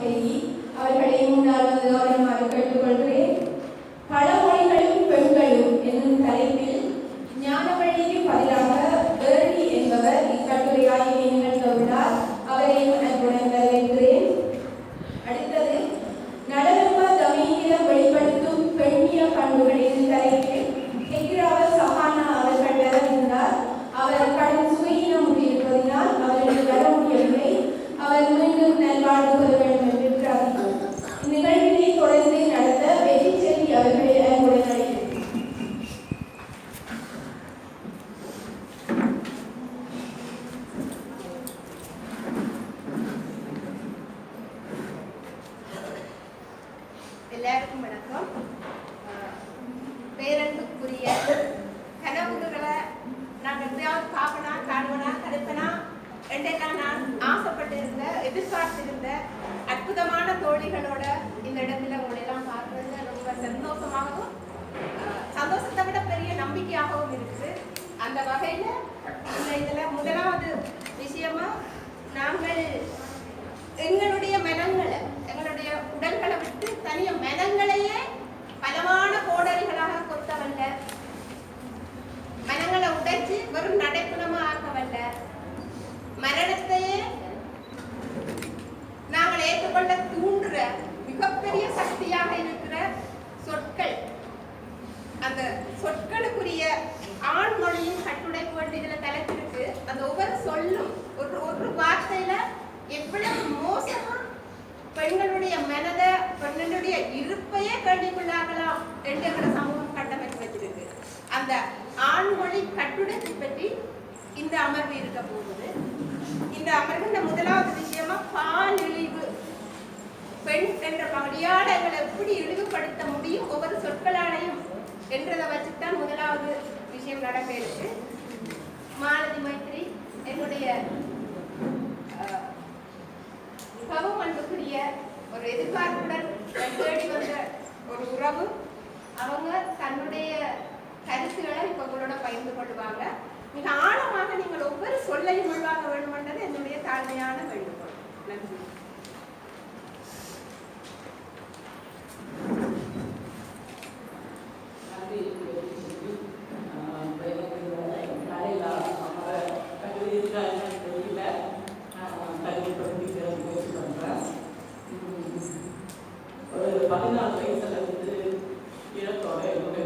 வழங்கி அவர்களை முன்னால் வந்து கவனமாக கேட்டுக்கொள்கிறேன். பழமொழிகளும் பெண்களும் என்னும் தலைப்பில் ஞானவழிக்கு பதிலாக வேர்டி என்பவர் இக்கட்டுரை ஆய்வினை நிகழ்த்தவுள்ளார். அவரையும் அன்புடன் வரவேற்கிறேன். அடுத்தது நடனம தமிழீழம் வெளிப்படுத்தும் பெண்ணிய பண்புகளின் தலைப்பில் சஹானா அவர்கள் வரவிருந்தார். அவர் கடும் சுகையினம் இருப்பதினால் அவருக்கு வர முடியவில்லை. அவர் மீண்டும் நல்வாழ்வு பெற வேண்டும் என்று பிரார்த்திக்கிறோம். இந்நிகழ்வினை தொடர்ந்து நடத்த வெற்றிச்செல்வி அவர்களை அன்புடன் அழைக்கிறேன். எல்லாருக்கும் வணக்கம். பேரன்புக்குரிய கனவுகளை நான் எப்படியாவது பார்க்கணா காணுவனா கிடைப்பனா என்றெல்லாம் நான் ஆசைப்பட்டிருந்த எதிர்பார்த்திருந்த அற்புதமான தோழிகளோட இந்த இடத்துல உங்களெல்லாம் பார்க்கறது ரொம்ப சந்தோஷமாகவும் சந்தோஷத்தை விட பெரிய நம்பிக்கையாகவும் இருக்குது. அந்த வகையில இதில் முதலாவது விஷயமா நாங்கள் எங்களுடைய மனங்களை எங்களுடைய உடல்களை விட்டு தனிய மனங்களையே பலமான கோடரிகளாக கொத்தவல்ல, மனங்களை உடைச்சு வெறும் நடைப்புணமா ஆக்கவல்ல, மரணத்தையே நாங்கள் ஏற்றுக்கொள்ள தூண்டுற மிகப்பெரிய சக்தியாக இருக்கிற சொற்கள். அந்த சொற்களுக்குரிய ஆண்மொழியின் கட்டுடைப்பு வேண்டியதுல தலைப்பிருக்கு. அந்த ஒவ்வொரு சொல்லும் ஒரு வார்த்தையில எவ்வளவு மோசமா பெண்களுடைய மனதை பெண்களுடைய இருப்பையே கேள்விக்குள்ளாகலாம் என்று எங்களோட சமூகம் கட்டமைப்பு வச்சிருக்கு. அந்த ஆண்மொழி கட்டுடைப்பை பற்றி இந்த அமர்வு இருக்க போகுது. இந்த அமர்வு முதலாவது விஷயமா பால் இழிவு, பெண் என்ற அடையாளங்களை எப்படி இழிவுபடுத்த முடியும் ஒவ்வொரு சொற்களாலையும் என்றதை வச்சுதான் முதலாவது விஷயம் நடக்க இருக்கு. மாலதி மைத்ரி என்னுடைய மிகவும் அன்புக்குரிய ஒரு எதிர்பார்ப்புடன் தேடி வந்த ஒரு உறவு. அவங்க தன்னுடைய கருத்துக்களை இப்ப உங்களோட பகிர்ந்து கொள்வாங்க. மிக ஆழமாக நீங்கள் ஒவ்வொரு சொல்லையும் உள்வாங்க வேண்டும் என்றது என்னுடைய தாழ்மையான வேண்டுகோள். நன்றி. ஒரு 14 வயசுல இருந்து ஈழத்தோட என்னுடைய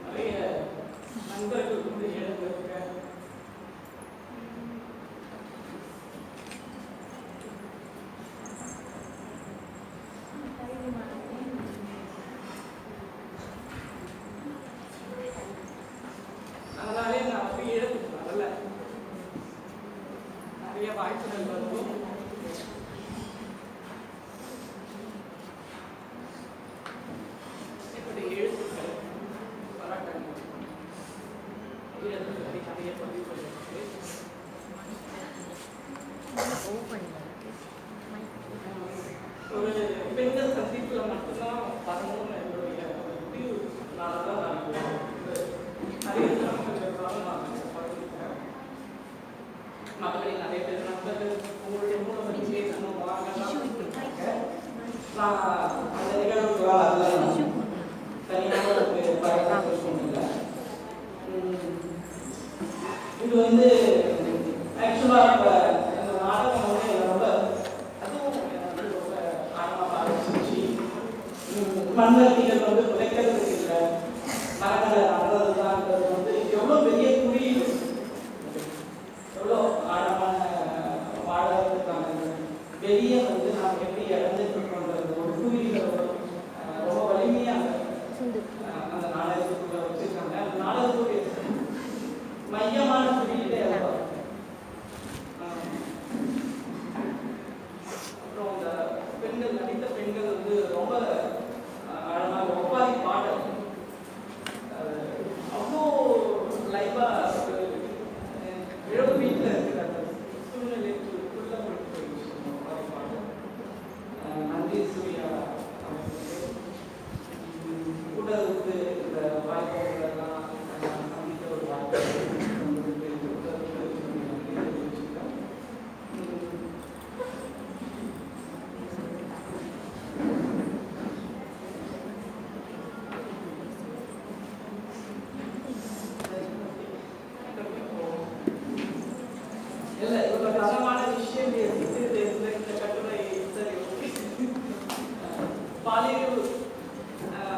நிறைய நண்பர்கள் வந்து இழந்திருக்க. அதனாலே நான் அப்படி இழந்துட்டேன். நல்ல நிறைய வாய்ப்புகள் வரும். என்னுடைய எழுத்துக்கள் பாராட்டங்கள் நிறைய பதிவு பண்ணிருக்கு. ஒரு பெண்கள் சந்திப்புல மட்டும்தான் வரணும்னு என்னுடைய முடிவு. நான் நிறைய சிரமங்கள் நான் பண்ணிருக்கேன். மற்றபடி நிறைய பேர் நண்பர்கள் உங்களுடைய மூலம் பேசணும் வாங்கலாம். நான் அந்த நிகழ்வுகளால் அதெல்லாம் தனியாக ஒரு பயணம் சொன்னதில்லை. இது வந்து ஆக்சுவலாக இப்போ இந்த நாடகம் வந்து ரொம்ப அதுவும் ரொம்ப ஆழமாக ஆரம்பிச்சு மண்வெட்டிகள் வந்து புதைக்கிறதுக்கு இல்லை மரங்களை நடுறதுதான்றது வந்து எவ்வளோ பெரிய குறியீடு, எவ்வளோ ஆழமான வாழறதுக்கான வெளியே வந்து நாம் எப்படி இழந்துட்டு ஒரு குறியீடு ரொம்ப வலிமையாக அந்த நாடகத்துக்குள்ள வச்சிருக்காங்க. அந்த நாடகத்துடைய மையமான குறியீடு இந்த கட்டுரை சரி பாலியல்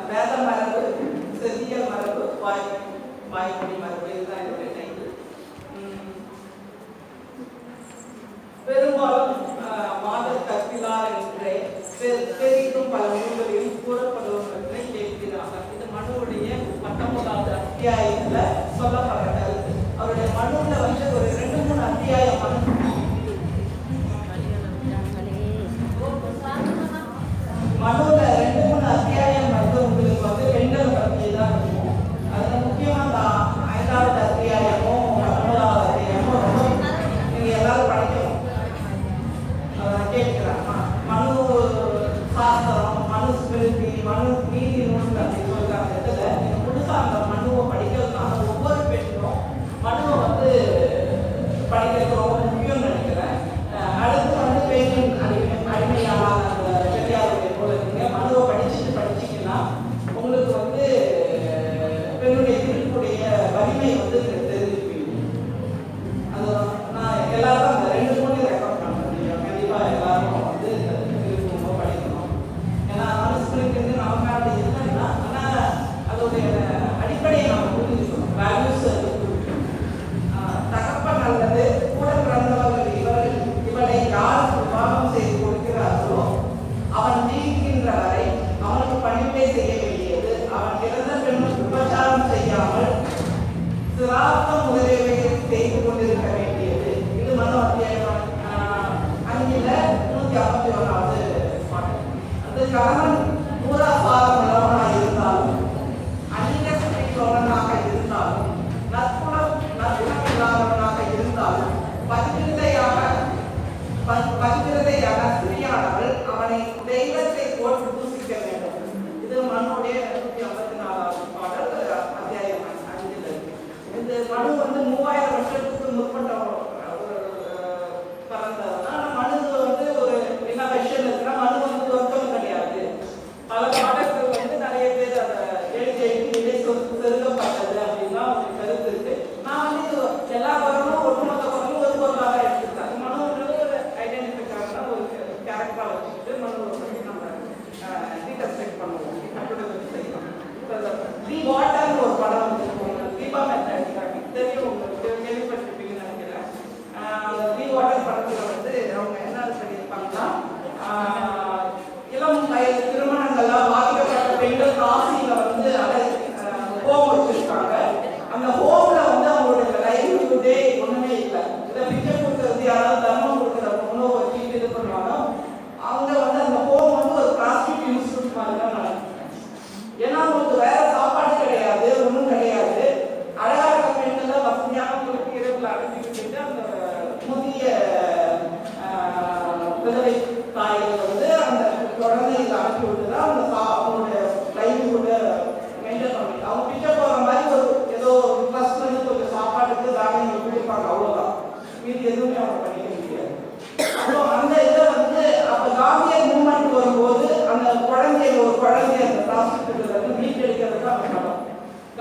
வேத மரபு, செவ்வியல் மரபு, வாய்மொழி மரபு, இதுதான் என்னுடைய டைட்டில். பெரும்பாலும் மாதர் கற்பிலார் என்றே பெரிதும் பல நூல்களில் கூறப்படுவதை கேட்கிறார்கள். இது மனுவுடைய 19வது அத்தியாயத்துல சொல்லப்படுற கருத்து. அவருடைய மனுவுல வந்து ஒரு 2-3 அத்தியாயம் மனுவுல 2-3 அத்தியாயம் வந்து உங்களுக்கு வந்து பெண்கள் பற்றி தான் இருக்கும். அதுல முக்கியமா 5வது அத்தியாயமும் 19வது அத்தியாயமும் ரொம்ப நீங்க எல்லாரும் படிக்கணும். கேட்கிறாங்க மனு சாஸ்திரம், மனு ஸ்மிருதி, மனு நீதி நூல் அப்படின்னு சொல்றாங்க. இதுல நீங்க புதுசா அந்த மனுவை படிக்கிறதுனால ஒவ்வொரு பெண்ணும் மனுவை வந்து படிக்கிறது ரொம்ப முக்கியம்னு நினைக்கிறேன். அடுத்து வந்து பெண்ணின் அடிமையான அந்த பெரியாருடைய போல நீங்க மனுவை படிச்சீங்கன்னா உங்களுக்கு வந்து பெண்ணுடைய இருக்கக்கூடிய வலிமை வந்து தெரிஞ்சுப்பீங்க. அது நான் எல்லாரும் அந்த 2 மூணு ரெக்கார்ட் பண்ணுறேன். கண்டிப்பா எல்லாரும் வந்து ரொம்ப படிக்கணும். ஏன்னா மனுஷனுக்கு நமக்கு அப்படி இல்லைன்னா ஆனால் அதோடைய அடிப்படையை நம்ம புரிஞ்சுக்கணும். வேல்யூஸ் தகப்பன் அல்லது கூட பிறந்தவர்கள் இவளை யாருக்கு விவாகம் செய்து கொடுக்கிறார்களோ அவன் ஜீவிக்கின்ற வரை அவனுக்கு பணிவிடை செய்ய வேண்டியது. அவன் இறந்த பெண்ணுக்கு உபச்சாரம் செய்யாமல் சிராத்தம் முதலியவைகளை செய்து கொண்டிருக்க வேண்டியது. இது மனு அத்தியாயம் 5ல் 151வது பாட்டு. அந்த கணவன் மூலாபாரம் உள்ளவனாக இருந்தாலும் அந்நியசக்தியுள்ளவனாக இருந்தாலும் நற்குணம் இல்லாதவனாக இருந்தாலும் பகிர்ந்தையாக ஸ்திரியானவள் அவனை தெய்வத்தை போல் பூசிக்க வேண்டும். இது மனுடைய 154வது பாடல் அத்தியாயம் 5ல் இருக்கு. இந்த மனு வந்து 3000 வருஷத்துக்கு முற்பட்ட பறந்ததுன்னா மனு வந்து ஒரு என்ன விஷயம் இருக்குன்னா மனு வந்து ஒருத்தம் கிடையாது. பல பாடல்கள் வந்து நிறைய பேர் அதை எழுதி இதை செருகப்பட்டது அப்படின்னா ஒரு கருத்து இருக்கு. நான் வந்து எல்லா குரலும் ஒட்டுமொத்த குரலும் ஒரு பொருளாக எடுத்துக்கிட்டேன். மனுன்றது ஒரு ஐடென்டிஃபிகேஷனா ஒரு கேரக்டரா வச்சுக்கிட்டு மனுவை பற்றி நம்ம டீகன்ஸ்ட்ரக்ட் பண்ணுவோம். கட்டுரை செய்யலாம். தி வாட்டர்னு ஒரு படம் வந்து தீபா மெத்தட் தெரியும், உங்களுக்கு கேள்விப்பட்டிருப்பீங்கன்னு நினைக்கிறேன். அந்த தி வாட்டர் படத்துல வந்து அவங்க என்ன சொல்லியிருப்பாங்கன்னா இளம் வயது திருமணங்கள்லாம் பாதிக்கப்பட்ட பெண்கள் காசியில வந்து ஹோம் வச்சிருக்காங்க. அந்த ஹோம்ல வந்து அவங்களுடைய லைவ்லிஹுட்டே ஒண்ணுமே இல்லை. இதை பிச்சை கொடுக்கறது யாராவது தர்மம் கொடுக்குற உணவு வச்சுட்டு இது பண்ணுவாங்க. அவங்க வந்து அந்த ஹோம் வந்து ஒரு பிளாஸ்டிக் இன்ஸ்டியூட் மாதிரி தான் நடக்கும். ஏன்னா அவங்களுக்கு வேற சாப்பாடு கிடையாது, ஒன்றும் கிடையாது. அழகாக இருக்க பெண்கள் வசதியானவங்களுக்கு இரவுல அனுப்பிக்கிட்டு அந்த முதிய விதவை தாய்கள் வந்து அந்த குழந்தைகளை அனுப்பி விட்டுதான் அந்த அவங்களுடைய லைவ்லிஹுட்டை மெயின்டைன் பண்ணி அவங்க பிச்சை போகிற மாதிரி ஒரு ஏதோ ட்ரஸ்ட் வந்து கொஞ்சம் சாப்பாட்டுக்கு தானியங்கள் கொடுப்பாங்க, அவ்வளோதான். மீது எதுவுமே அவங்க பண்ணிக்க முடியாது. அப்போ அந்த இதை வந்து அப்போ காந்தியர் மூவ்மெண்ட் வரும்போது அந்த குழந்தைய ஒரு குழந்தைய அந்த பிளாஸ்டிக் வந்து மீட்டெடுக்கிறது தான் அந்த படம்.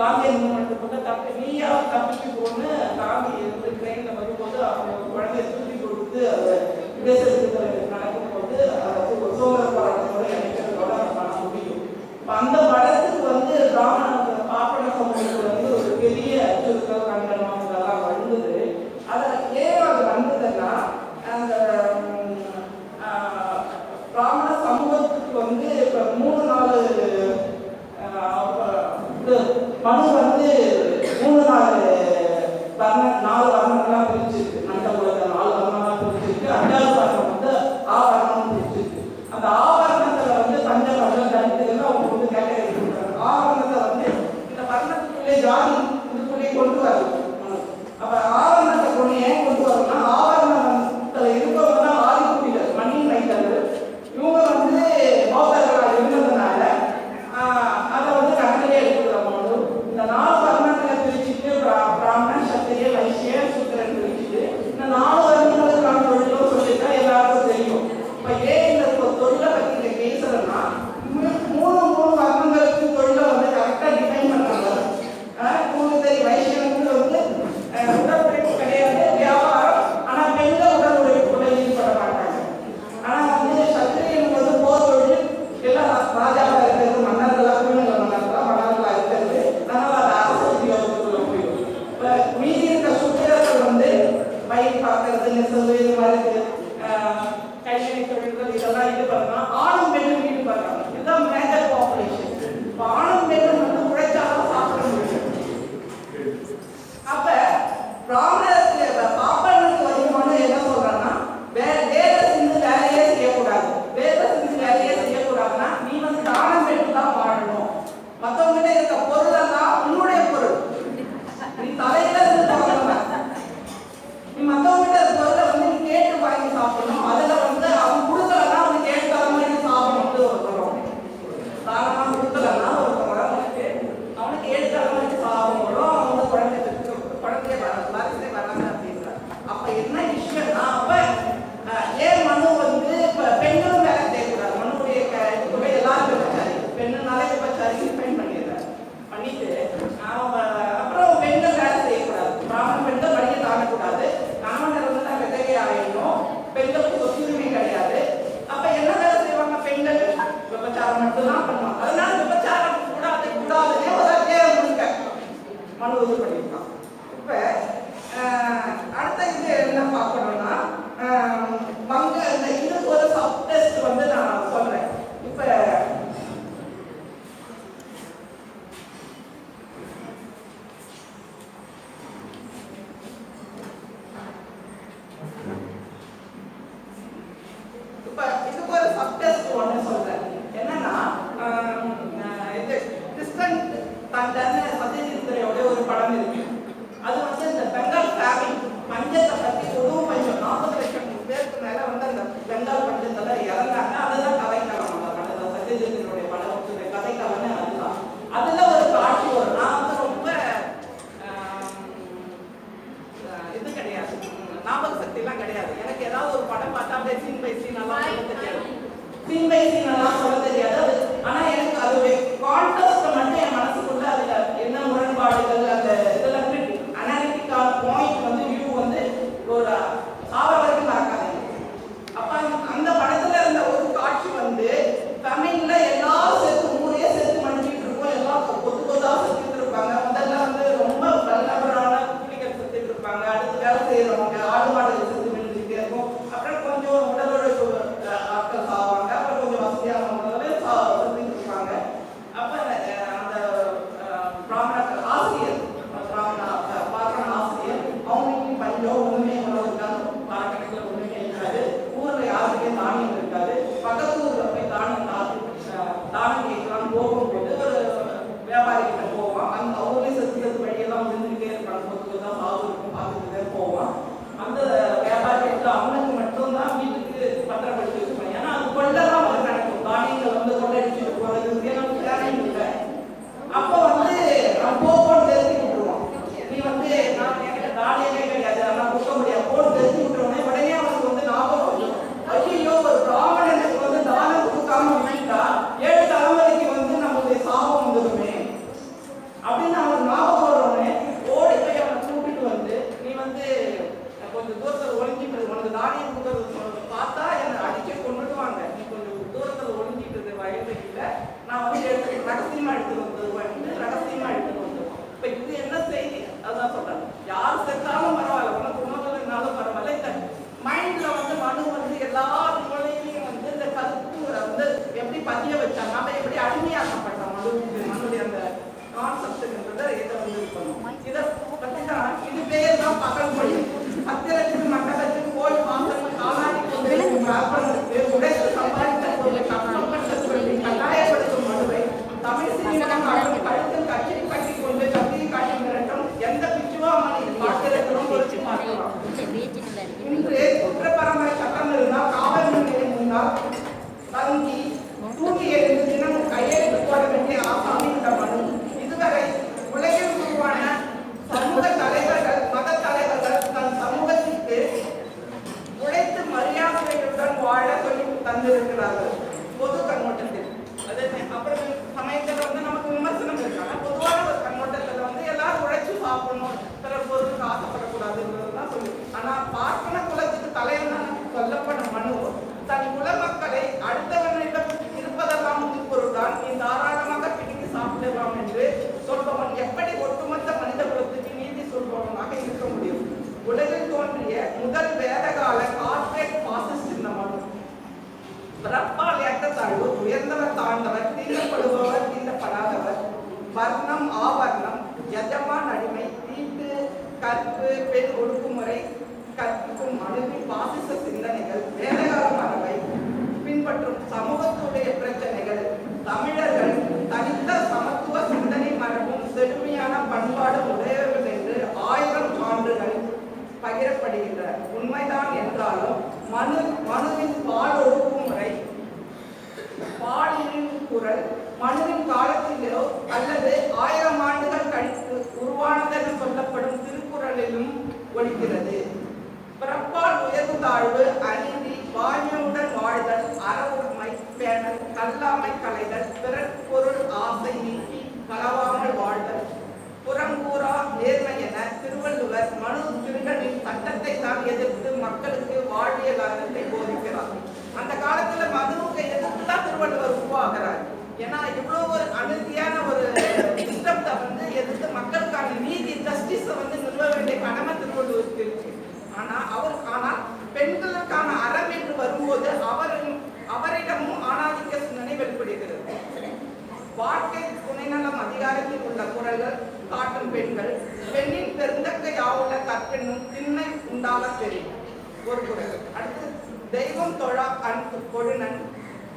காந்தியர் மூவ்மெண்ட் வந்து நீயா தப்பிச்சு போன்னு காந்தி வந்து ட்ரெயினில் வரும்போது அவங்க குழந்தைய தூக்கி கொடுத்து அதை விதேசத்துக்கு நடக்கும்போது அதை ஒரு சோதர போராட்டத்தோட நினைக்கிறதோட அந்த படம் முடியும். அந்த படத்துக்கு வந்து பாப்பன சமூகத்தில் வந்து ஒரு பெரிய அச்சுறுத்தல் கண்டனம் இதெல்லாம் வந்தது. அதில் ஏன் அது வந்ததுன்னா அந்த பிராமண சமூகத்துக்கு வந்து இப்போ 3-4 மனு வந்து 3-4 வர்ணங்கள்லாம் பிரிச்சிருக்கு. அந்த உலக 4 வர்ணங்கள்லாம் பிரிச்சிருக்கு. 5வது வர்ணம் வந்து ஆவரணம் பிரிச்சிருக்கு. அந்த ஆவரணத்தில் வந்து பஞ்சவர்ணம் தனித்துக்கு அவங்க வந்து கேட்டகரி கொடுக்குறாங்க. ஆவரணத்தை வந்து இந்த வர்ணத்துக்குள்ளே ஜாதி இதுக்குள்ளே கொண்டு வரும். அப்போ ஆவரணத்தை கொண்டு ஏன் கொண்டு வரணும்னா ஆவரணத்தில் இருக்கவங்க தான் ஆதிக்குடிகள், மண்ணின் மைத்தர்கள். இவங்க வந்து பௌத்தர்களாக இருந்ததுனால அதை வந்து கணக்கிலே எடுத்துக்கிறோம். இந்த 4 வர்ணங்களை பிரிச்சுட்டு பிராமணன், சத்திரிய, வைசிய, சூத்திரன் பிரிச்சுட்டு இந்த 4 வர்ணங்களுக்கான தொழிலும் சொல்லிட்டா எல்லாரும் நெசவு இது மாதிரி கைவினை தொழில்கள் இதெல்லாம் இது பண்ணலாம். ஆணும் பெண்ணும் ஈடுபடுறாங்க. இதுதான் மேஜர் பாப்புலேஷன். இப்போ ஆணும் பெண்ணும் வந்து உழைச்சாலும் சாப்பிட முடியும். அப்ப பிராமணருக்கு பாப்பனுக்கு வருமானம் என்ன சொல்றாங்கன்னா, வேலை செஞ்சு வேலையே செய்யக்கூடாது. வேலை செஞ்சு வேலையே செய்யக்கூடாதுன்னா நீ வந்து தானம் பெற்று தான் வாழணும். மற்றவங்கிட்ட இருக்க பொருளெல்லாம் உன்னுடைய பொருள், நீ தலையில இருந்து வாங்கலாம். நீ மற்றவங்கிட்ட இருக்க பொருளை வந்து நீ கேட்டு வாங்கி சாப்பிடணும். அதுல வந்து அவன் கொடுக்கலன்னா அவன் கேட்டு தர மாதிரி சாப்பிடணும்னு வரும். தானமா கொடுக்கலன்னா அவனுக்கு ஏற்ற மாதிரி சாப்பிடணும். அவங்க குழந்தைய வரலாறு வராங்க அப்படின்றார். அப்ப என்ன விஷயம்னா, அப்ப ஏன் மனு வந்து இப்ப பெண்களும் வேலை செய்யக்கூடாது. மனுடைய எல்லாரும் விபச்சாரி, பெண்ணுனாலே விபச்சாரி டிஃபைன் பண்ணிடுறாரு. பண்ணிட்டு அப்புறம் பெண்கள் வேலை செய்யக்கூடாது. பிராமண பெண்கள் வழியை தாண்டக்கூடாது. கணவன் வந்து வெத்தகை ஆயிடணும். பெண்களுக்கு சொத்துரிமை கிடையாது. அப்ப என்ன வேலை செய்வாங்க பெண்கள்? விபச்சாரம் மட்டும்தான் பண்ணுவாங்க. அதனால விபச்சாரம் கூடாதுன்னே ஒரு அத்தியாயம் முழுக்க மனு இது பண்ணிருக்கான். இப்ப அடுத்த இது என்ன பார்க்கணும்னா, இதுக்கு ஒரு சப் டெஸ்ட் வந்து நான் சொல்றேன். இப்ப இதுக்கு ஒரு சப் டெஸ்ட் ஒன்று சொல்றேன். என்னன்னா, இது கிறிஸ்டன் தண்டனை சத்யஜித்ரையோட ஒரு படம் இருக்கு. அது வந்து இந்த பெங்கால் ஃபேமிலி பஞ்சத்தை பத்தி உணவு பஞ்சம் 40 லட்சம் பேருக்கு மேல வந்து அந்த பெங்கால் பஞ்சத்துல இறந்தாங்க. அதுதான் கதைக்களம். அந்த படம் சத்யஜித்தினுடைய படம் கதைக்களம்னு அதுதான். அதுல ஒரு காட்சி வரும். நான் வந்து ரொம்ப இது கிடையாது, ஞாபக சக்தி எல்லாம் கிடையாது. எனக்கு ஏதாவது ஒரு படம் பார்த்தா அப்படியே சீன் பை சீன் எல்லாம் சொல்ல தெரியாது. சீன் பை சீன் எல்லாம் சொல்ல தெரியாது. ஆனா எனக்கு அதோடைய கான்டெக்ஸ்ட் மட்டும் என் மனசுக்குள்ள அதுல என்ன முரண்பாடுகள் அந்த இதெல்லாம் அனாலிட்டிக்கல் பாயிண்ட் வந்து வியூ வந்து ஒரு சாவர வரைக்கும் மறக்காது. அப்ப அந்த படத்துல இருந்த ஒரு காட்சி வந்து தமிழ்ல எல்லாரும் சேர்த்து ஊரே சேர்த்து மன்னிச்சுட்டு இருக்கோம். எல்லாம் பொதுவா செத்துட்டு இருப்பாங்க. முதல்ல வந்து ரொம்ப வல்லவரான புலிகள் செத்துட்டு இருப்பாங்க. அடுத்து வேலை செய்யறவங்க ஆடு மாடுகள் செத்து விழுந்துட்டே இருக்கும். அப்புறம் கொஞ்சம் உடலுழைப்பு ஆட்கள் சாவாங்க. அப்புறம் கொஞ்சம் வசதியானவங்களே செத்துட்டு இருப்பாங்க. அப்ப அந்த பிராமண ஆசிரியர் அவங்களுக்கு பஞ்சம் ஒண்ணுமே இருக்காது. பாரக்கணக்கில் ஒண்ணுமே இருக்காது. ஊர்ல யாருக்குமே தானியம் இருக்காது. பக்கத்து ஊர்ல போய் தானம் கேட்கலாம் போகும்போது ஒரு வியாபாரி கிட்ட போவான். அந்த அவங்களே செத்து வழியெல்லாம் விழுந்துகிட்டே இருப்பாங்க. பொதுவாக சாவு இருக்கும், பார்த்துக்கிட்டே போவான். அந்த வியாபாரி கிட்ட அவனுக்கு மட்டும்தான் வீட்டுக்கு பத்திரப்படுத்தி வச்சுப்பாங்க. ஏன்னா அது கொள்ளலாம் வந்து நடக்கும். தானியங்கள் வந்து கொள்ளடிச்சுட்டு போறது நமக்கு தேவையும் இல்லை. அப்போ வந்து போன்னு தெரிஞ்சு விட்டுருவான். நீ வந்து நான் என்கிட்ட தானியமே கிடையாது, ஆனால் கொடுக்க முடியாது போன்னு தெரிஞ்சு விட்டுருவோன்னே உடனே அவனுக்கு வந்து ஞாபகம் வரும். ஐயோ, ஒரு பிராமணனுக்கு வந்து தானம் கொடுக்காம விட்டா 7 தலைமுறைக்கு வந்து நம்மளுடைய சாபம் வந்துடுமே அப்படின்னு அவனுக்கு ஞாபகம் வருவோன்னே ஓடி போய் அவனை கூட்டிட்டு வந்து, நீ வந்து கொஞ்சம் தூரத்தில் ஒழிஞ்சிட்டு உனக்கு தானியம் கொடுக்கறது பார்த்தா என்னை அடிக்க கொண்டுடுவாங்க. நீ கொஞ்சம் தூரத்தில் ஒழிஞ்சிட்டு வயது இல்லை, நான் வந்து ரகசியமா எடுத்துட்டு வந்துடுவேன். ரகசியமா எடுத்துட்டு வந்துடுவோம். இப்ப இது என்ன செய்தி? அதான் சொல்றேன். யார் செத்தாலும் பரவாயில்ல, உனக்கு உணவுனாலும் பரவாயில்ல. இந்த மைண்ட்ல வந்து மனு வந்து எல்லா மூலையிலையும் வந்து இந்த கருத்து வந்து எப்படி பதிய வச்சாங்க, நம்ம எப்படி அடிமையாக்கப்பட்டோம் மனுடைய அந்த கான்செப்ட்ன்றத இதை வந்து இது பண்ணுவோம். இதை பத்தி தான் இது பேர் தான் பகல் மொழி. சத்திரத்துக்கு மக்களுக்கு கோல் மாசம் காலாடி கொண்டு உடைத்து சம்பாதித்த பொருளை கஷ்டப்பட்ட சொல்லி கட்டாயப்படுத்தும் மனுவை தமிழ் சினிமா கழுத்தில் கட்சி கட்டி கொண்டு கத்தியை காட்டி மிரட்டும் எந்த பிச்சுவாமனை பார்த்திருக்கிறோம் குறித்து பார்க்கலாம். இன்று குற்றப்பரம்பரை சட்டம் இருந்தால் காவல் நிலையம் முன்னால் தங்கி தூக்கி எறிந்து தினமும் கையெழுத்து போட வேண்டிய ஆசாமி இந்த மனு. இதுவரை உலகில் உருவான சமூக தலைவர்கள் மத தலைவர்கள் தன் சமூகத்திற்கு உழைத்து மரியாதையுடன் வாழ சொல்லி தந்திருக்கிறார்கள் பொது கண்ணோட்டத்தில். அது அப்புறம் சமயத்தில் வந்து நமக்கு விமர்சனம் இருக்காங்க. பொதுவான ஒரு கண்ணோட்டத்தில் வந்து எல்லாரும் உழைச்சு சாப்பிடணும், பிற பொருளுக்கு ஆசைப்படக்கூடாதுன்றதுதான் சொல்லி. ஆனால் பார்ப்பன குலத்துக்கு தலைவன் சொல்லப்படும் மனு தன் குல மக்களை அடுத்தவனிடம் இருப்பதெல்லாம் பொருள்தான் நீ தாராளமாக பிடித்து சாப்பிடலாம் என்று சொல்பவன் எப்படி ஒட்டுமொத்த மனித குலத்துக்கு நீதி சொல்பவனாக இருக்க முடியும்? உலகில் தோன்றிய முதல் வேத உயர்ந்தவர் தாழ்ந்தவர், தீண்டப்படுபவர் தீண்டப்படாதவர், வர்ணம் ஆவர்ணம், எஜமான் அடிமை, தீட்டு கற்பு, பெண் ஒடுக்குமுறை கற்பிக்கும் அணுவின் பாசிச சிந்தனைகள், வேலையாள மரபை பின்பற்றும் சமூகத்துடைய பிரச்சனைகள், தமிழர்கள் தனித்த சமத்துவ சிந்தனை மரபும் செழுமையான பண்பாடு உடையவர்கள் என்று 1000 சான்றுகள் பகிரப்படுகின்றன. உண்மைதான் என்றாலும் மனுவின் பால் ஒடுக்குமுறை, பாலியலின் குரல் மனுவின் காலத்திலோ அல்லது 1000 ஆண்டுகள் கழித்து உருவானதென சொல்லப்படும் திருக்குறளிலும் ஒலிக்கிறது. பிறப்பால் உயர்வு தாழ்வு, அநீதி, வாய்மையுடன் வாழ்தல், அறவுரிமை பேணல், கல்லாமை களைதல், பிறப்பொருள் ஆசை நீக்கி களவாமல் வாழ்தல், புறங்கூறா நேர்மை என திருவள்ளுவர் மனு திருடனின் சட்டத்தை தான் எதிர்த்து மக்களுக்கு வாழ்வியலாளத்தை போதிக்கிறார். அந்த காலத்துல மனுவுக்கு எதிர்த்து தான் திருவள்ளுவர் உருவாகிறார். ஏன்னா இவ்வளவு ஒரு அநீதியான ஒரு சிஸ்டத்தை வந்து எதிர்த்து மக்களுக்கான நீதி ஜஸ்டிஸை வந்து நிறுவ வேண்டிய கடமை திருவள்ளுவருக்கு இருக்கு. ஆனால் பெண்களுக்கான அறம் என்று வரும்போது அவரிடமும் ஆணாதிக்க சிந்தனை வெளிப்படுகிறது. வாழ்க்கை துணைநலம் அதிகாரத்தில் உள்ள குரல்கள் காட்டும் பெண்கள், பெண்ணின் பெருந்தக்க யாவுள்ள கற்பெண்ணும் திண்ணை உண்டாக தெரியும் ஒரு குரல். அடுத்து தெய்வம் தொழா அன்பு கொழுநன்,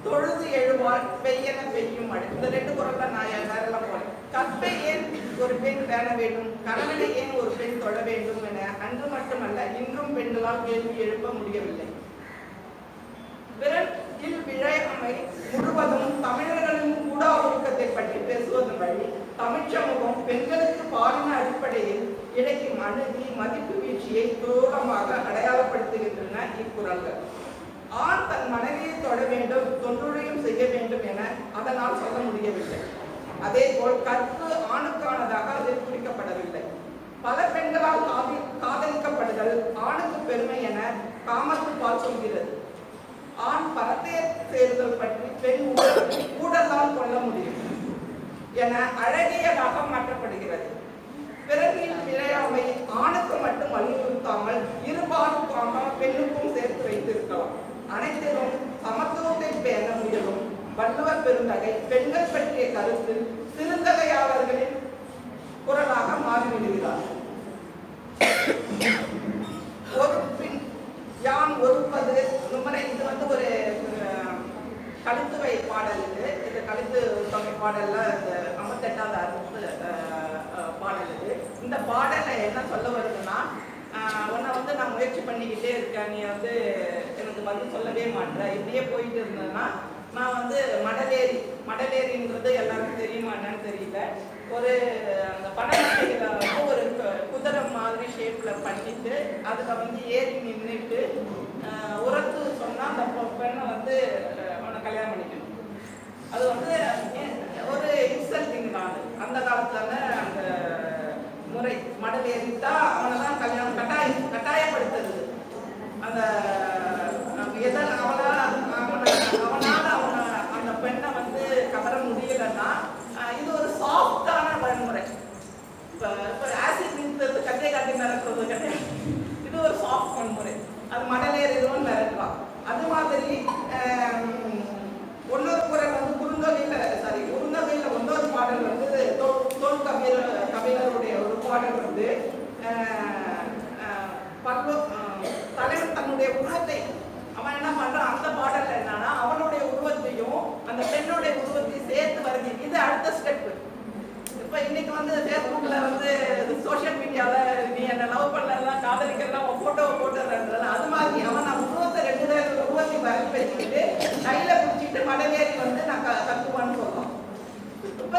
தொழுது எழுவாள் பெய்யென பெய்யும் மழை. இந்த 2 குரல் தான் நான் வேறெல்லாம் போறேன். கற்பை ஏன் ஒரு பெண் பேண வேண்டும், கணவனை ஏன் ஒரு பெண் தொழ வேண்டும் என அன்று மட்டுமல்ல இன்றும் பெண்களால் கேள்வி எழுப்ப முடியவில்லை. விரலில் விழையாமை முழுவதும் தமிழர்களின் கூட ஒழுக்கத்தை பற்றி பேசுவதன் வழி தமிழ் சமூகம் பெண்களுக்கு பாலின அடிப்படையில் கிடைக்கும் அநீதி மதிப்பு வீழ்ச்சியை துரோகமாக அடையாளப்படுத்துகின்றன இக்குறள்கள். ஆண் தன் மனைவியை தொட வேண்டும், தொன்றுரையும் செய்ய வேண்டும் என அதனால் சொல்ல முடியவில்லை. அதே போல் கற்பு ஆணுக்கானதாக அதில் குறிக்கப்படவில்லை. பல பெண்களால் காதலிக்கப்படுதல் ஆணுக்கு பெருமை என காமத்துப்பால் சொல்கிறது. ஆண் பரத்தை சேருதல் பற்றி பெண் ஊடலால் கொள்ள முடியும் என அழகியதாக மாற்றப்படுகிறது. பிறகில் விளையாமை ஆணுக்கு மட்டும் வலியுறுத்தாமல் இருபாலுக்காக பெண்ணுக்கும் சேர்த்து வைத்திருக்கலாம். அனைத்திலும் சமத்துவத்தை பேண முயலும் வள்ளுவர் பெருந்தகை பெண்கள் பற்றிய கருத்து சிறுந்தகையாளர்களின் குரலாக மாறிவிடுகிறார். ஒரு பின் யான் ஒருப்பது நுமரை. இது வந்து ஒரு கலித்துவை பாடல். இது கலித்து தொகை பாடல்ல இந்த 58வது பாடல். இந்த பாடல என்ன சொல்ல வருதுன்னா, உன்னை வந்து நான் முயற்சி பண்ணிக்கிட்டே இருக்கேன், நீ வந்து எனக்கு பதில் சொல்லவே மாட்டேன், இப்படியே போயிட்டு இருந்தேன்னா நான் வந்து மடலேரின்றது எல்லாருக்கும் தெரியுமா என்னன்னு தெரியல. ஒரு அந்த படமட்டைகளை வந்து ஒரு குதிரை மாதிரி ஷேப்ல பண்ணிட்டு அதுல வந்து ஏறி நின்றுட்டு உரத்து சொன்னா அந்த பெண்ணை வந்து அவனை கல்யாணம் பண்ணிக்கணும். அது வந்து ஒரு இன்சல்டிங் தான். அந்த காலத்துல அந்த முறை மடல் ஏறிட்டா அவனை தான் கல்யாணம் கட்டாயப்படுத்துறது. அந்த அவனால அந்த பெண்ணை வந்து கவர முடியலன்னா இது ஒரு சாஃப்டான வன்முறை. இப்போ ஆசிட் நிறுத்துறது கட்டை காட்டி மிரட்டுறது கிடையாது. இது ஒரு சாஃப்ட் வன்முறை. அது மடலேறிடுவோன்னு மிரட்டலாம். அது மாதிரி ஒன்னொரு குரல் வந்து குறுந்தொகையில் ஒன்னொரு பாடல் வந்து தொல் கவிஞருடைய ஒரு பாடல் வந்து தலைவன் தன்னுடைய உருவத்தை அவன் என்ன பண்றான், அந்த பாடல்ல என்னன்னா அவனுடைய உருவத்தையும் அந்த பெண்ணுடைய உருவத்தையும் சேர்த்து வருது. இது அடுத்த ஸ்டெப். இப்ப இன்னைக்கு வந்து ஃபேஸ்புக்ல வந்து சோசியல் மீடியால நீ என்ன லவ் பண்ணலாம் காதலிக்கிறதா போட்டோவை போட்டுறது, அது மாதிரி அவன் நான் உருவத்தை 2 உருவத்தை வரைஞ்சி வச்சுக்கிட்டு கையில பிடிச்சிட்டு மடவேறி வந்து நான் கத்துவான்னு சொல்றோம். இப்ப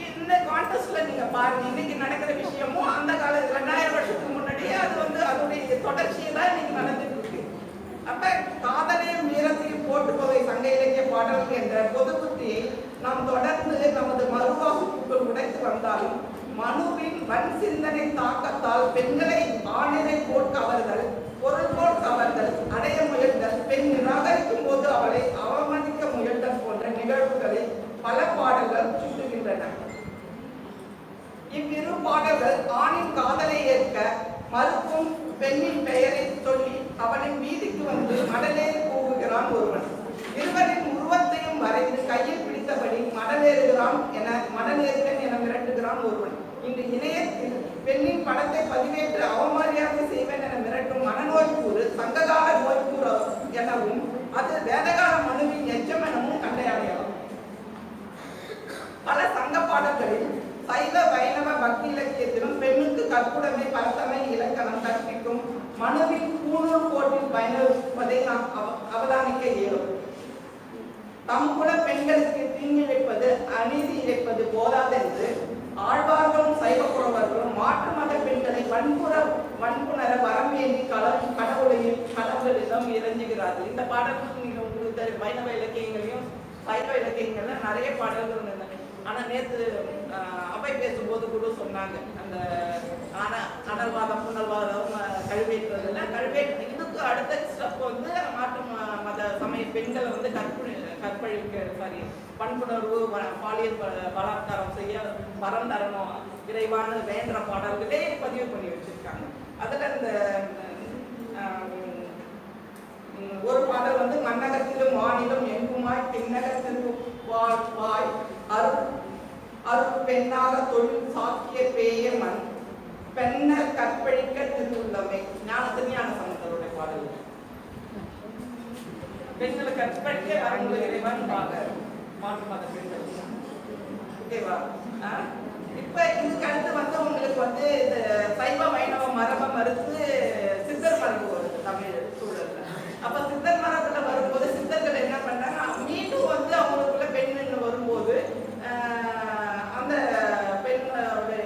இந்த கான்டெஸ்ட்ல நீங்க பாருங்க, இன்னைக்கு நடக்கிற விஷயமும் அந்த கால 2000 வருஷத்துக்கு முன்னாடியே அது வந்து அதோடைய தொடர்ச்சியெல்லாம் இன்னைக்கு நடந்துட்டு இருக்கு. அப்ப காதலையும் வீரத்தையும் போட்டு போவை சங்க இலக்கிய பாடல்கள் என்ற பொது புத்தியை நாம் தொடர்ந்து நமது மறுவாசிப்புக்குள் உடைத்து வந்தாலும் மனுவின் வன் சிந்தனை தாக்கத்தால் பெண்களை ஆணினை போல் கவர்தல், பொருள் போல் கவர்தல், அடைய முயல்தல், பெண் நிராகரிக்கும் போது அவளை அவமதிக்க முயல்தல் போன்ற நிகழ்வுகளை பல பாடல்கள் சுட்டுகின்றன. இவ்விரு பாடல்கள் ஆணின் காதலை ஏற்க மறுக்கும் பெண்ணின் பெயரை சொல்லி அவனின் வீதிக்கு வந்து மடலேறி போகுகிறான் ஒருவன். இருவரின் உருவத்தையும் வரைந்து கையில் பிடித்தபடி மடலேறுகிறேன் என மிரட்டுகிறான் ஒருவன். இன்று இணையத்தில் பெண்ணின் படத்தை பதிவேற்று அவமரியாதை செய்வேன் என மிரட்டும் மனநோய்க்கூறு சங்ககால நோய்க்கூறு எனவும் அது வேதகால மனுவின் எச்சம் எனவும் கண்டையாடையாகும். பல சங்க பாடல்களில் சைவ வைணவ பக்தி இலக்கியத்திலும் பெண்ணுக்கு கற்புடைமை பரத்தமை இலக்கணம் கற்பிக்கும் மனுவின் பூணூல் கோட்டில் பயன்படுவதை நாம் அவதானிக்க இயலும். தம்குல பெண்களுக்கு தீங்கிழைப்பது அநீதி இழைப்பது போதாதென்று ஆழ்வார்களும் சைவ புறவர்களும் மாற்று மத பெண்களை வன்புணர வரம் வேண்டி கடவுளிடம் இறங்குகிறார்கள். இந்த பாடல்கள் நீங்க உங்களுக்கு வைணவ இலக்கியங்களையும் சைவ இலக்கியங்கள்ல நிறைய பாடல்கள் இருந்தன. ஆனா நேற்று அவை பேசும்போது கூட சொன்னாங்க அந்த அனல்வாதம் புனல்வாதம் கழுவேற்றுறதுல இதுக்கு அடுத்த ஸ்டெப் வந்து மாற்று மத சமய பெண்களை வந்து கற்பழிக்க பண்புணர்வு பாலியல் பலாத்காரம் செய்ய வரம் தரணும் இறைவான வேண்ட பாடல்களே பதிவு பண்ணி வச்சிருக்காங்க. அதுல இந்த ஒரு பாடல் வந்து மன்னகத்திலும் வானிலும் எங்குமாய் பின்னகத்திலும் வாய் அரு பெண்ணாக தொழில் சாக்கிய பேய மண் பெண்ணர் கற்பழிக்க திருவுள்ளமை ஞான சம்பந்தருடைய பாடல். பெண்களை கற்பழிக்க வரங்குள்ள இறைவன் மாற்று மத பெண்கள். ஓகேவா? இப்ப இதுக்கு அடுத்து வந்து உங்களுக்கு வந்து இந்த சைவ வைணவ மரபை மறுத்து சித்தர் மரபு வருது தமிழ் சூழல்ல. அப்ப சித்தர் மரபுல வரும்போது சித்தர்கள் என்ன பண்றாங்க, மீண்டும் வந்து அவங்களுக்குள்ள பெண் வரும்போது அந்த பெண்களுடைய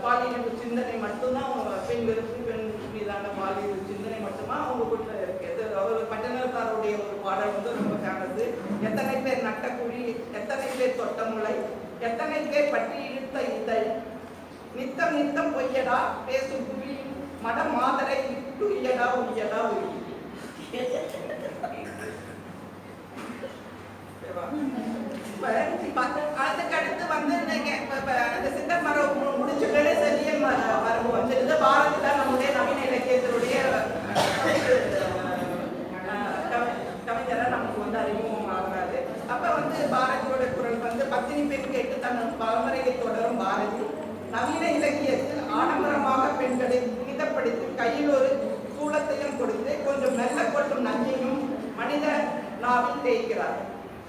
பாலியல் சிந்தனை மட்டும்தான் பெண் வெறுப்பு பெண் மீதான பாலியல் சிந்தனை மட்டுமா அவங்களுக்குள்ள இருக்கு. அவர் பட்டணத்தாருடைய ஒரு பாடல் வந்து ரொம்ப ஃபேமஸ். எத்தனை பேர் நட்ட குழி, எத்தனை பேர் தொட்ட முளை, எத்தனை பேர் பற்றி இழுத்த இதழ், நித்தம் நித்தம் பொய்யடா பேசும் புவி மட மாதரை விட்டு உயடா உயடா உயி. அதுக்கு அடுத்து வந்து இந்த சித்தர் மரபு முடிச்சுட்டு செல்லியல் மரபு வந்துருது. பாரதி தான் நம்முடைய நவீன இலக்கியத்தினுடைய கவிஞரை நமக்கு வந்து அறிமுகம் ஆகிறாரு. அப்ப வந்து பாரதியோட குரல் வந்து பத்தினி பெண் கேட்டு தன் பரம்பரையை தொடரும் பாரதி நவீன இலக்கியத்தில் ஆடம்பரமாக பெண்களை புனிதப்படுத்தி கையில் ஒரு சூளத்தையும் கொடுத்து கொஞ்சம் மெல்ல கொள்ளும் நஞ்சையும் மனித நாவில் தேய்க்கிறார்.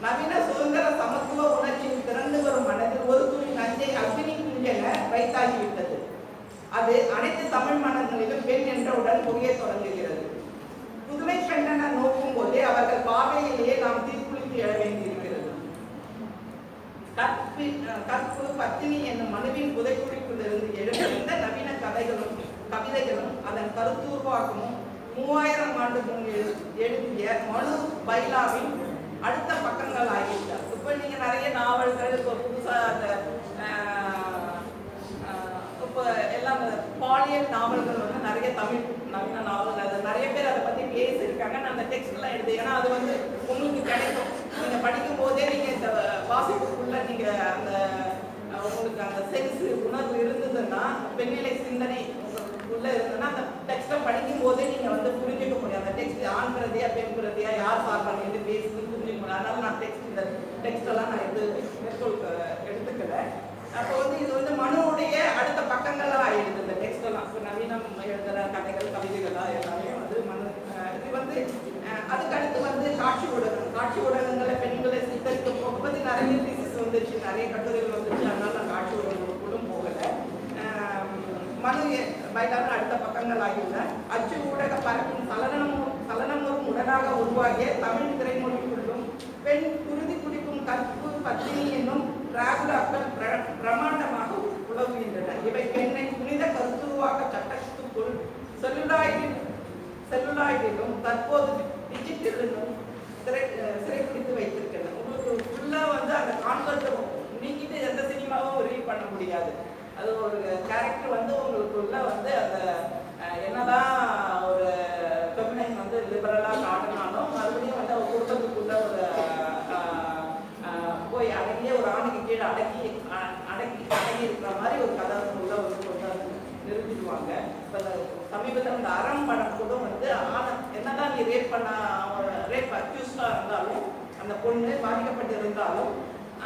நவீன சுதந்திர சமத்துவ உணர்ச்சியில் திறந்து வரும் மனதில் ஒரு துணி நஞ்சை அக்னி குஞ்சென வைத்தாகிவிட்டது. அது அனைத்து தமிழ் மனங்களிலும் பெண் என்றவுடன் புரிய தொடங்குகிறது. புதுமை பெண்ணென நோக்கும் போதே அவர்கள் பார்வையிலேயே நாம் தீக்குளித்து எழ வேண்டியிருக்கிறது. கற்பு பத்தினி என்னும் மனுவின் புதைக்குழிக்குள்ளிருந்து எழுந்த நவீன கவிதைகளும் அதன் கருத்துருவாக்கமும் 3000 ஆண்டு முன் எழுதிய மனு பைலாவின் அடுத்த பக்கங்கள் ஆகிவிட்டார். இப்ப நீங்க நிறைய நாவல்கள் புதுசா அந்த இப்போ எல்லாம் பாலியல் நாவல்கள் வந்து நிறைய தமிழ் நவீன நாவல்கள் அது நிறைய பேர் அதை பத்தி பேசியிருக்காங்க. நான் அந்த டெக்ஸ்ட் எல்லாம் எடுத்து, ஏன்னா அது வந்து உங்களுக்கு கிடைக்கும். நீங்க படிக்கும் போதே நீங்க இந்த வாசிப்புக்குள்ள நீங்க அந்த உங்களுக்கு அந்த சென்ஸ் உணர்வு இருந்ததுன்னா, பெண்ணிலை சிந்தனை உள்ள இருந்ததுன்னா அந்த டெக்ஸ்ட்டை படிக்கும் போதே நீங்க வந்து புரிஞ்சுக்க முடியும். அந்த டெக்ஸ்ட் ஆண் பிரதியா பெண் பிரதியா யார் சார்பாங்க எது பேசுன்னு புரிஞ்சுக்க முடியும். அதனால நான் இந்த டெக்ஸ்ட் எல்லாம் நான் எடுத்துக்கல. அப்போ வந்து இது வந்து மனுவுடைய அடுத்த பக்கங்கள்லாம் ஆயிடுது இந்த டெக்ஸ்ட் எல்லாம். இப்போ நவீனம் எழுதுற கதைகள் கவிதைகளா எல்லாமே வந்து மனு. இது வந்து அதுக்கு அடுத்து வந்து காட்சி ஊடகங்களை பெண்களை சித்தரிக்க பற்றி நிறைய தீசிஸ் வந்துருச்சு, நிறைய கட்டுரைகள் வந்துருச்சு. அதனால நான் காட்சி ஊடகங்களுக்கும் போகலை. மனு பைலாவின் அடுத்த பக்கங்கள் ஆகியுள்ள அச்சு ஊடக பரப்பின் சலனமும் உடனாக உருவாகிய தமிழ் திரைமொழிக்குள்ளும் பெண் குருதி குடிக்கும் கற்பு பத்தினி என்னும் ராகுலாக்கள் பிரமாண்டமாக உலவுகின்றன. இவை பெண்ணை புனித கருத்துருவாக்க சட்டத்துக்குள் செல்லுலாய்டிலும் தற்போது டிஜிட்டலிலும் சிறைப்பிடித்து வைத்திருக்கின்றன. உங்களுக்கு ஃபுல்லா வந்து அந்த கான்செப்டை நீக்கிட்டு எந்த சினிமாவும் ரீட் பண்ண முடியாது. அது ஒரு கேரக்டர் வந்து உங்களுக்குள்ள வந்து அந்த என்னதான் ஒரு ஃபெமினைன் வந்து லிபரலா காட்டினாலும் மறுபடியும் வந்து அவர் குடும்பத்துக்குள்ள ஒரு போய் அடங்கிய ஒரு ஆணுக்கு கீழே அடங்கி இருக்கிற மாதிரி ஒரு கதை உள்ள ஒரு நிறுத்திடுவாங்க. இப்போ சமீபத்தில் அந்த அறம் படம் கூட வந்து என்னதான் நீ ரேப் அக்யூஸ்டா இருந்தாலும் அந்த பொண்ணு பாதிக்கப்பட்டிருந்தாலும்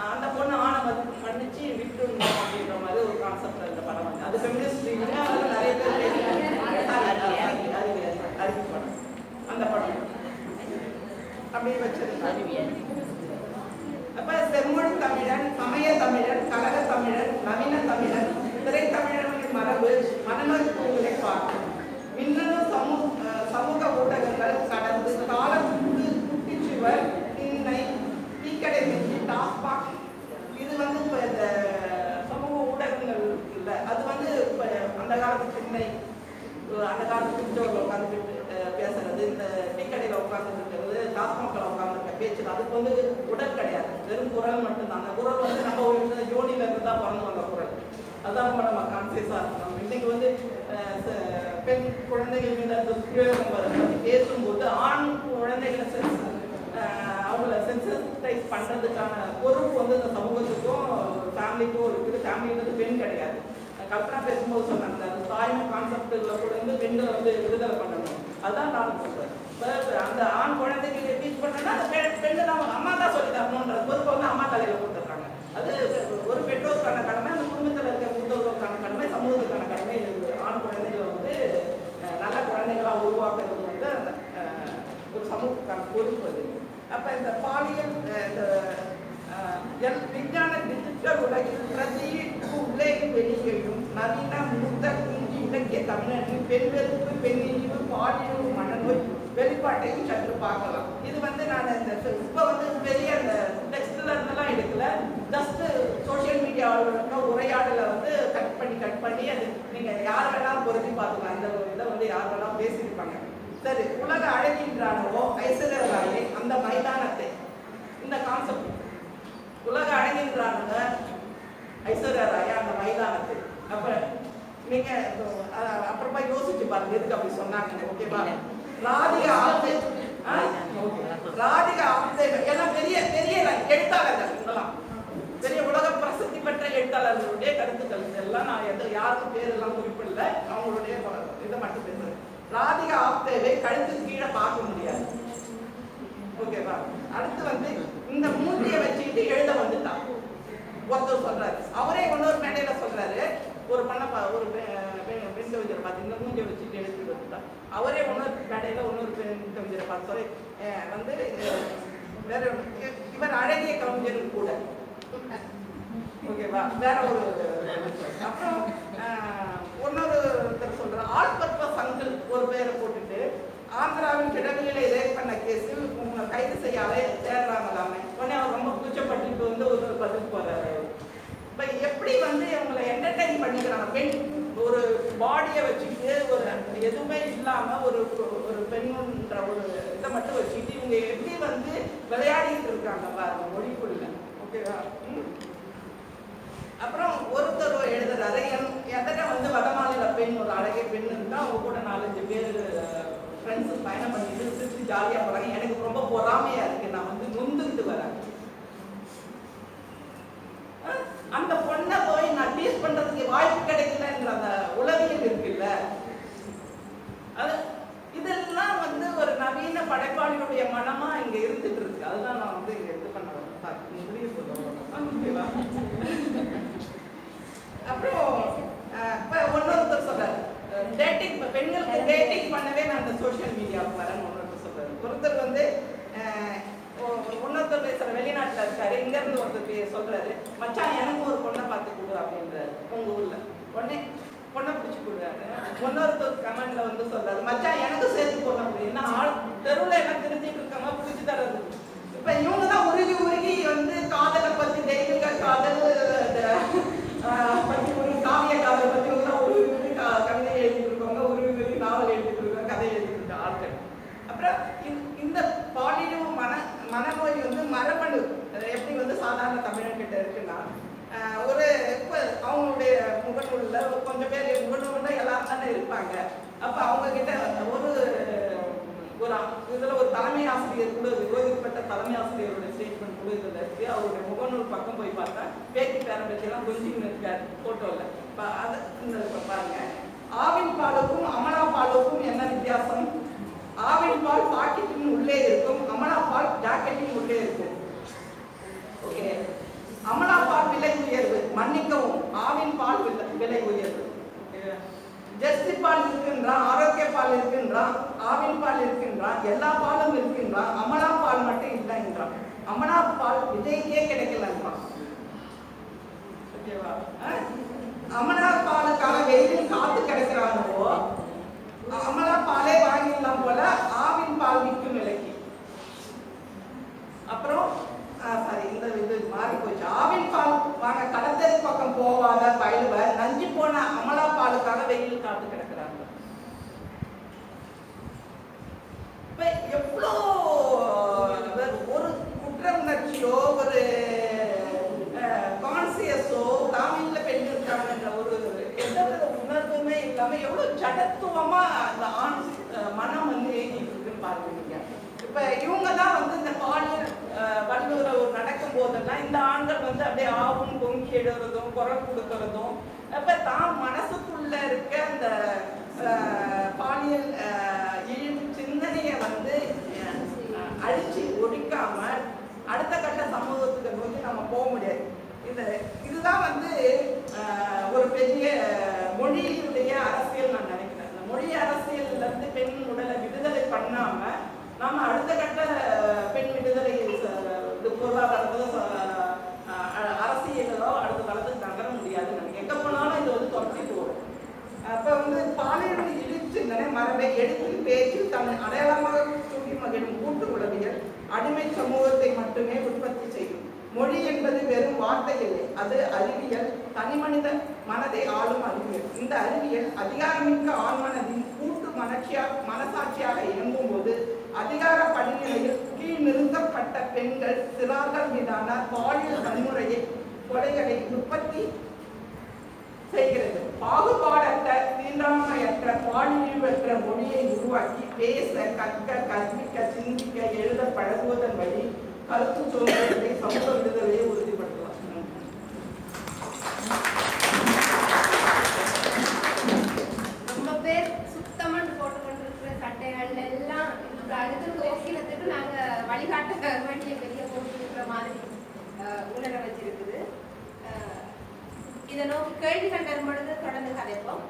அந்த பொண்ணு ஆணை மன்னிச்சு விட்டுணும் அப்படின்ற மாதிரி ஒரு கான்செப்ட் இந்த படம் வந்து அது ஃபெமினிஸ்ட் நிறைய பேர் அறிவு படம் அந்த படம் அப்படி வச்சிருக்காங்க. அப்ப செம்மொழி தமிழன், சமய தமிழன், கழக தமிழன், நவீன தமிழன், திரைத்தமிழர்களின் மரபு, மனநோய் தூங்களை பார்க்கும் மின்னணு சமூக ஊடகங்கள் கடந்து காலத்துக்கு குட்டிச்சுவர், திண்ணை, டீக்கடை வெற்றி, டாஸ்மாக் இது வந்து இப்போ இந்த சமூக ஊடகங்கள் இல்லை, அது வந்து இப்போ அந்த காலத்து திண்ணை, அந்த காலத்து குடிச்சவர்கள் உட்காந்துட்டு பேசுறது, இந்த டீக்கடையில் உட்காந்துட்டு இருக்கிறது, டாஸ்மாக்கில் உட்காந்துருக்க பேச்சு, அதுக்கு வந்து உடல் கிடையாது, வெறும் குரல் மட்டும்தான். அந்த குரல் வந்து நம்ம யோனியில இருந்து தான் பிறந்து வந்த குரல். அதான் நம்ம கான்சியஸாக இருக்கணும். இன்னைக்கு வந்து பெண் குழந்தைகள் மீது அந்த துஷ்பிரயோகம் பற்றி பேசும்போது ஆண் குழந்தைகளை அவங்கள சென்சிட்டைஸ் பண்ணுறதுக்கான பொறுப்பு வந்து இந்த சமூகத்துக்கும் ஃபேமிலிக்கும் இருக்குது. ஃபேமிலின்றது பெண் கிடையாது. கல்பனா பேசும்போது சொன்னாங்க அந்த தாய்மை கான்செப்டுகளை கூட வந்து பெண்களை வந்து விடுதலை பண்ணணும். அதுதான் நான் சொல்கிறேன். இப்போ அந்த ஆண் குழந்தைகளை டீச் பண்ணோன்னா அந்த பெண்ணை நம்ம அம்மா தான் சொல்லி தரணுன்ற பொறுப்பை வந்து அம்மா தலையில் கொடுத்துட்றாங்க. அது ஒரு பெற்றோருக்கான கடமை, அந்த குடும்பத்தில் இருக்க மூத்தவர்களுக்கான கடமை, சமூகத்துக்கான கடமை. ஆண் குழந்தைகளை வந்து நல்ல குழந்தைகளாக உருவாக்குறது வந்து ஒரு சமூகத்துக்கான பொறுப்பு அது. அப்போ இந்த பாலியல் இந்த விஞ்ஞான டிஜிட்டல் உலகில் பிரதிக்கு உள்ளே வெளியேயும் நவீன மூத்த குஞ்சி இலக்கிய தமிழரின் பெண் வெறுப்பு, பெண்ணிழிவு, பாலியல் மனநோய் வெளிப்பாட்டையும் சற்று பார்க்கலாம். இது வந்து நான் இந்த இப்போ வந்து பெரிய அந்த டெக்ஸ்ட்ல இருந்தெல்லாம் எடுக்கல, ஜஸ்ட் சோசியல் மீடியாவில் உரையாடலை வந்து கட் பண்ணி அது நீங்கள் யார் வேணாலும் பொருத்தி பார்த்துக்கலாம். இந்த இதை வந்து யார் வேணாலும் பேசியிருப்பாங்க. சரி, உலக அழகின்றானவோ ஐஸ்வர்யா ராயை அந்த மைதானத்தை, இந்த கான்செப்ட் உலக அழகின்றானுங்க ஐஸ்வர்யா ராயா அந்த மைதானத்தை. அப்ப நீங்க அப்புறமா யோசிச்சு பாருங்க எதுக்கு அப்படி சொன்னாங்க. ஓகேவா? ராதிகா ஆப்தே எல்லாம் பெரிய பெரிய எழுத்தாளர்கள், இதெல்லாம் பெரிய உலக பிரசித்தி பெற்ற எழுத்தாளர்களுடைய கருத்துக்கள் எல்லாம் நான் யாருக்கும் பேர் எல்லாம் குறிப்பிடல, அவங்களுடைய இதை மட்டும் பேசுறேன். ராதிகா ஆப்தேவை கழுத்துக்கு கீழே பார்க்க முடியாது. ஓகேவா? அடுத்து வந்து இந்த மூஞ்சியை வச்சுக்கிட்டு எழுத வந்துட்டான் ஒருத்தர் சொல்றாரு. அவரே இன்னொரு மேடையில சொல்றாரு, ஒரு ஒரு பெண் கவிஞரை பார்த்து இந்த மூஞ்சியை வச்சுட்டு எழுதிட்டு வந்துட்டான். அவரே இன்னொரு மேடையில இன்னொரு பெண் கவிஞரை பார்த்து சொல்லி வந்து வேற இவர் அழகிய கவிஞரும் கூட. ஓகேவா? வேற ஒரு அப்புறம் இன்னொருத்தர் சொல்ற ஆல் பர்பஸ் அங்கிள் ஒரு பேரை போட்டுட்டு ஆந்திராவின் கிடவிலே ரேப் பண்ண கேஸில் உங்களை கைது செய்யாலே தேடுறாங்களாமே. உடனே அவர் ரொம்ப கூச்சப்பட்டு வந்து ஒரு பதில் போறாரு. இப்போ எப்படி வந்து இவங்களை என்டர்டைன் பண்ணிக்கிறாங்க. பெண் ஒரு பாடியை வச்சுக்கிட்டு ஒரு எதுவுமே இல்லாமல் ஒரு பெண்ணுன்ற ஒரு இதை மட்டும் வச்சுக்கிட்டு இவங்க எப்படி வந்து விளையாடிட்டு இருக்காங்க பாருங்க மொழிக்குள்ள. ஓகேவா? அப்புறம் ஒருத்தர் எழுதுறாரு, என்கிட்ட வந்து வடமாநில பெண் ஒரு அழகிய பெண் இருந்தா அவங்க கூட 4-5 பேர் ஃப்ரெண்ட்ஸ் பயணம் பண்ணிட்டு சிரிச்சு ஜாலியாக போகிறாங்க. எனக்கு ரொம்ப பொறாமையாக இருக்குது, நான் வந்து நொந்துக்கிட்டு வரேன். அந்த பொண்ணை போய் நான் டீஸ் பண்ணுறதுக்கு வாய்ப்பு கிடைக்கலங்கிற அந்த உளவியல் இருக்குல்ல, அது இதெல்லாம் வந்து ஒரு நவீன படைப்பாளியுடைய மனமாக இங்கே இருந்துட்டு இருக்கு. அதுதான் நான் வந்து இங்கே இது பண்ண முடிய சொல்லுவேன். அப்புறம் இப்போ ஒன்னொருத்தர் சொல்றாரு, டேட்டிங் பெண்களுக்கு டேட்டிங் பண்ணவே நான் இந்த சோசியல் மீடியாவுக்கு வரேன்னு ஒருத்தர் சொல்றாரு. ஒருத்தர் வந்து இன்னொருத்தர் பேசுற வெளிநாட்டில் இருக்காரு, இங்கேருந்து ஒருத்தர் சொல்றாரு, மச்சான் எனக்கு ஒரு பொண்ணை பார்த்து கொடு அப்படின்றாரு உங்க ஊர்ல. உடனே பொண்ணை பிடிச்சி கொடுறாரு. இன்னொருத்தர் கமெண்ட்ல வந்து சொல்றாரு, மச்சான் எனக்கு சேர்த்து பொண்ணை அப்படின்னா ஆள் தெருவில் என்ன தெரிஞ்சுட்டு இருக்காங்க பிடிச்சி தர்றது. இப்போ இவங்க தான் உருகி வந்து காதலை பற்றி தெய்வீக காதல் பற்றி ஒரு காவிய காதல் பற்றி ஒரு கவிதை எழுதிட்டு இருக்கவங்க, ஒரு நாவல் எழுதிட்டு இருக்காங்க, கதை எழுதிட்டு இருக்க ஆட்கள். அப்புறம் இந்த பாலியல் மனநோய் வந்து மரபணு எப்படி வந்து சாதாரண தமிழர்கிட்ட இருக்குன்னா, ஒரு இப்போ அவங்களுடைய முகநூலில் கொஞ்சம் பேர் முகநூலில் எல்லாரும் தானே இருப்பாங்க. அப்போ அவங்க கிட்ட ஒரு இதில் ஒரு தலைமை ஆசிரியர் கூட விரோதிக்கப்பட்ட தலைமை ஆசிரியரோட ஸ்டேட்மெண்ட் கூட இதில் இருக்கு. அவருடைய முகநூல் பக்கம் போய் பார்த்தா பேட்டி பேரை பற்றியெல்லாம் கொஞ்சம் இருக்காரு ஃபோட்டோவில். இப்போ அதை பாருங்க, ஆவின் பாலுக்கும் அமலா பாலுக்கும் என்ன வித்தியாசம்? ஆவின் பால் பாக்கெட்டின் உள்ளே இருக்கும், அமலா பால் ஜாக்கெட்டின் உள்ளே இருக்கும். ஓகே, அமலா பால் விலை உயர்வு, மன்னிக்கவும் ஆவின் பால் விலை உயர்வு. ஜெர்சி பால் இருக்கின்றான், ஆரோக்கிய பால் இருக்கின்றான், ஆவின் பால் இருக்கின்றான், எல்லா பாலும் இருக்கின்றான், அமலா பால் மட்டும் இல்லை என்றான். அமலா பால் விஜய்க்கே கிடைக்கலன்றான். ஓகேவா? அமலா பாலுக்காக வெயிலில் காத்து கிடைக்கிறாங்களோ அமலா பாலே வாங்கிடலாம் போல ஆவின் பால் விற்கும் விலைக்கு. அப்புறம் சாரி, இந்த இது மாறி போச்சு. ஆவின் பால் வாங்க கடத்தல் பக்கம் போவாத பயிலுவ நஞ்சு போன அமலா பாலுக்காக வெயில் காத்து கிடக்கிறாங்க. இப்ப எவ்வளோ ஒரு குற்ற உணர்ச்சியோ ஒரு கான்சியஸோ தமிழ்ல பெண் இருக்காங்கன்ற ஒரு எந்தவித உணர்வுமே இல்லாம எவ்வளவு ஜடத்துவமா அந்த ஆண் மனம் வந்து ஏங்கிட்டு இருக்குன்னு பார்க்குறீங்க. இப்ப இவங்க தான் வந்து இந்த பாலியல் வல்லுறவு நடக்கும் போதெல்லாம் இந்த ஆண்கள் வந்து அப்படியே ஆவும் பொங்கி எழுறதும் குரல் கொடுக்கறதும், அப்ப தான் மனசுக்குள்ள இருக்க அந்த பாலியல் இழிவு சிந்தனையை வந்து அழிச்சு ஒழிக்காம அடுத்த கட்ட சமூகத்துக்கு நோக்கி நம்ம போக முடியாது. இதுதான் வந்து ஒரு பெரிய மொழியுடைய அரசியல் நான் நினைக்கிறேன். இந்த மொழி அரசியல்ல இருந்து பெண் உடலை விடுதலை பண்ணாம நாம அடுத்த கட்ட பெண் விடுதலை பொருளாதாரத்தோ அரசியலோ அடுத்த காலத்துக்கு நகர முடியாதுன்னு நினைக்கிறேன். எங்க போனாலும் இது வந்து தொடர்ச்சிட்டு வரும். அப்ப வந்து பாலியல் இழிச்சிந்தனை மரபை எடுத்து பேச்சு தன்னை அடையாளமாக சூட்டி மகிழும் கூட்டு உளவியல் அடிமை சமூகத்தை மட்டுமே உற்பத்தி செய்யும். மொழி என்பது வெறும் வார்த்தை இல்லை, அது அறிவியல், தனிமனித மனதை ஆளும் அறிவியல். இந்த அறிவியல் அதிகாரமிக்க ஆண்மனதின் கூட்டு மனசாட்சியாக இயங்கும் போது அதிகார படிநிலையில் கீழ் நிறுத்தப்பட்ட பெண்கள் சிறார்கள் மீதான பாலியல் வன்முறையை கொலைகளை உற்பத்தி செய்கிறது. பாகுபாடற்ற தீண்டாமையற்ற பாலியலற்ற மொழியை உருவாக்கி பேச கற்க கற்பிக்க சிந்திக்க எழுத பழகுவதன் வழி கருத்து சுதந்திரத்தை சமூக விடுதலையை உறுதிப்படுத்தலாம். ரொம்ப பேர் சுத்தமாக போட்டுக்கொண்டிருக்கிற சட்டைகள் எல்லாம் அடுத்து கோகிலத்துக்கு நாங்க வழிகாட்ட வேண்டிய பெரிய போட்டுக்கிற மாதிரி உணர வச்சிருக்குது. இதை நோக்கி கேள்விகள் வரும் பொழுது தொடர்ந்து கதைப்போம்.